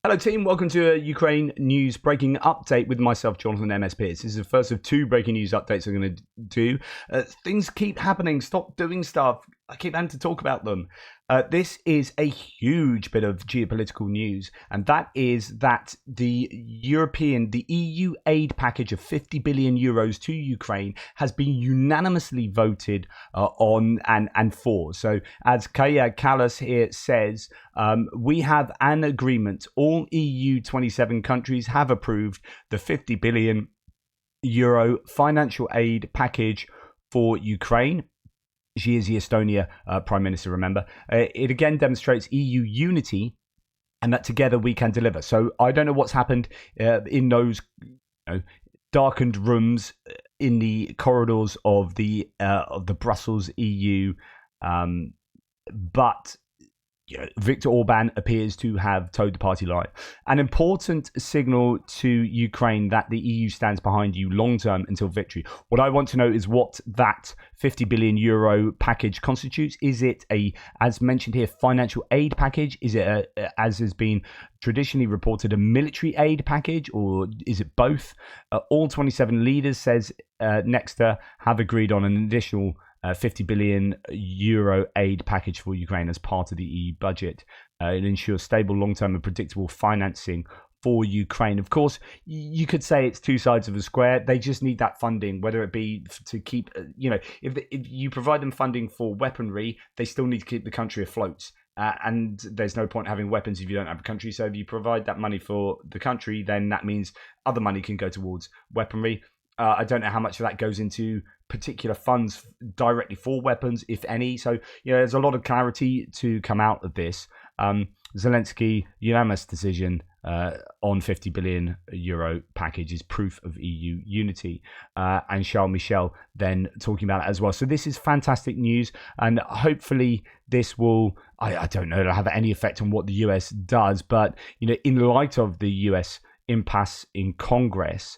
Hello team, welcome to a Ukraine news breaking update with myself, Jonathan MS Pierce. This is the first of two breaking news updates I'm going to do. Things keep happening, stop doing stuff, I keep having to talk about them. This is a huge bit of geopolitical news, and that is that the EU aid package of 50 billion euros to Ukraine has been unanimously voted on and for. So as Kaya Kallas here says, we have an agreement. All EU 27 countries have approved the 50 billion euro financial aid package for Ukraine. She is the Estonia Prime Minister, remember. It again demonstrates EU unity and that together we can deliver. So I don't know what's happened in those darkened rooms in the corridors of the Brussels EU, but Viktor Orban appears to have towed the party line. An important signal to Ukraine that the EU stands behind you long term until victory. What I want to know is what that 50 billion euro package constitutes. Is it as mentioned here, financial aid package? Is it as has been traditionally reported, a military aid package, or is it both? All 27 leaders, says Nexter, have agreed on an additional 50 billion euro aid package for Ukraine as part of the EU budget. It ensures stable, long-term and predictable financing for Ukraine. Of course, you could say it's two sides of a square. They just need that funding, whether it be to keep, if you provide them funding for weaponry, they still need to keep the country afloat. And there's no point having weapons if you don't have a country. So if you provide that money for the country, then that means other money can go towards weaponry. I don't know how much of that goes into particular funds directly for weapons, if any. So, there's a lot of clarity to come out of this. Zelensky unanimous decision on 50 billion euro package is proof of EU unity. And Charles Michel then talking about it as well. So this is fantastic news. And hopefully this will, I don't know, have any effect on what the US does. But, in light of the US impasse in Congress,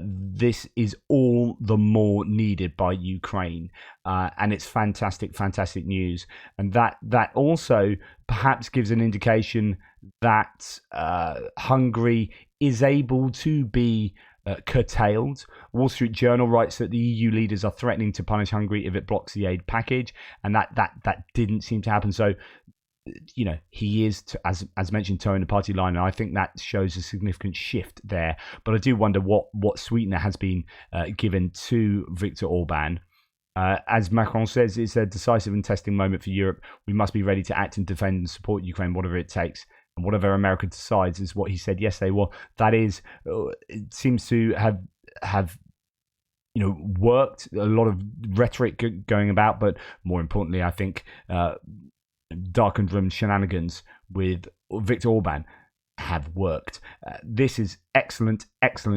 this is all the more needed by Ukraine, and it's fantastic news. And that also perhaps gives an indication that Hungary is able to be curtailed. Wall Street Journal writes that the EU leaders are threatening to punish Hungary if it blocks the aid package, and that didn't seem to happen. So he is, as mentioned, towing the party line, and I think that shows a significant shift there. But I do wonder what sweetener has been given to Viktor Orban. As Macron says, it's a decisive and testing moment for Europe. We must be ready to act and defend and support Ukraine, whatever it takes. And whatever America decides is what he said yesterday. Well, that is, it seems to have worked. A lot of rhetoric going about, but more importantly, I think darkened room shenanigans with Viktor Orban have worked. This is excellent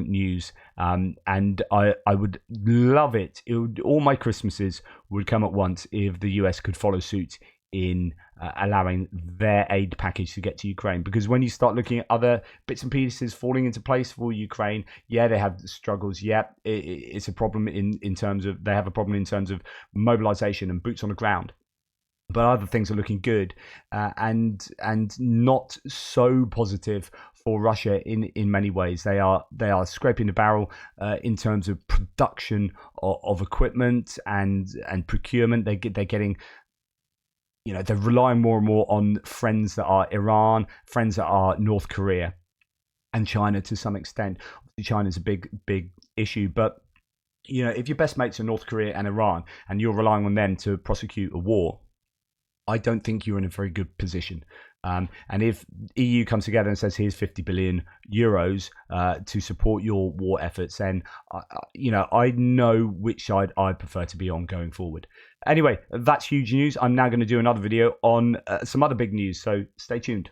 news, and I would love it. All my Christmases would come at once if the US could follow suit in allowing their aid package to get to Ukraine. Because when you start looking at other bits and pieces falling into place for Ukraine, they have struggles. It's a problem in terms of, they have a problem in terms of mobilization and boots on the ground. But other things are looking good, and not so positive for Russia in many ways. They are scraping the barrel in terms of production of equipment and procurement. They're getting, they're relying more and more on friends that are Iran, friends that are North Korea, and China to some extent. China's a big issue, but if your best mates are North Korea and Iran, and you're relying on them to prosecute a war, I don't think you're in a very good position. And if EU comes together and says, here's 50 billion euros to support your war efforts, then, I know which side I prefer to be on going forward. Anyway, that's huge news. I'm now going to do another video on some other big news, so stay tuned.